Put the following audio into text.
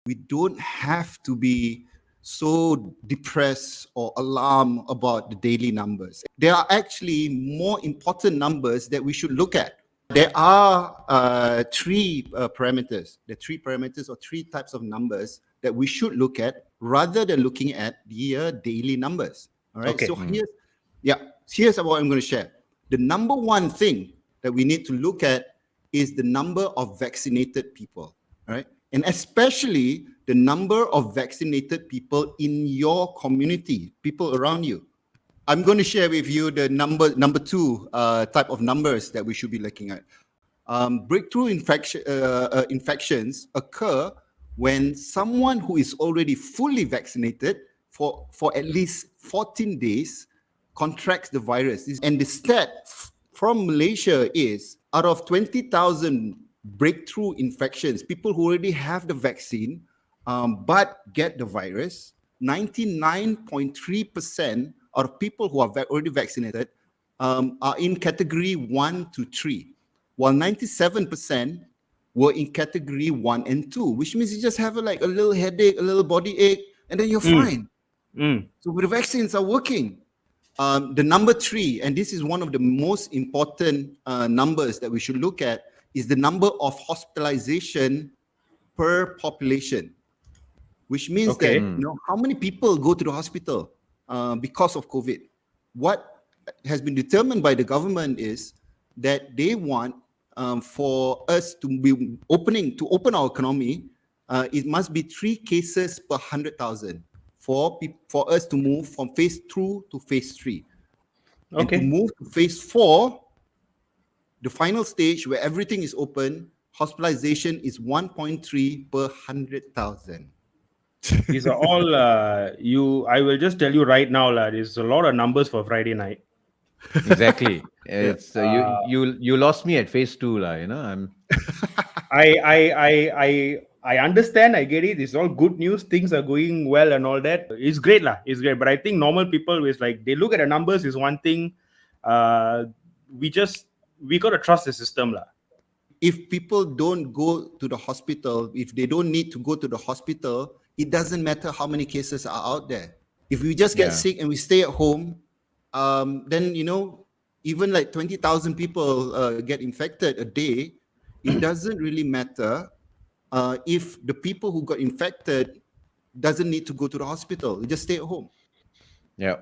we don't have to be so depressed or alarmed about the daily numbers. There are actually more important numbers that we should look at. There are three parameters. There are three parameters or three types of numbers that we should look at rather than looking at the daily numbers. All right. Okay. So here's what I'm going to share. The number one thing that we need to look at is the number of vaccinated people. All right. And especially the number of vaccinated people in your community, people around you. I'm going to share with you the number two type of numbers that we should be looking at. Breakthrough infections occur when someone who is already fully vaccinated for at least 14 days contracts the virus. And the stat from Malaysia is out of 20,000 breakthrough infections, people who already have the vaccine but get the virus, 99.3% of people who are already vaccinated are in category 1 to 3, while 97% were in category 1 and 2, which means you just have a little headache, a little body ache, and then you're fine. So the vaccines are working. The number 3, and this is one of the most important numbers that we should look at, is the number of hospitalization per population, which means that how many people go to the hospital because of COVID. What has been determined by the government is that they want for us to be open our economy, it must be 3 cases per 100,000 for us to move from phase 2 to phase 3. And to move to phase 4, the final stage where everything is open, hospitalization is 1.3 per 100,000. These are all I will just tell you right now, there's a lot of numbers for Friday night. Exactly. It's you lost me at phase 2, I'm I understand, I get it. It's all good news. Things are going well and all that. It's great, It's great. But I think normal people is they look at the numbers is one thing. We gotta trust the system, If people don't go to the hospital, if they don't need to go to the hospital, it doesn't matter how many cases are out there. If we just get sick and we stay at home, then even 20,000 people get infected a day, it doesn't really matter if the people who got infected doesn't need to go to the hospital. They just stay at home. Yeah.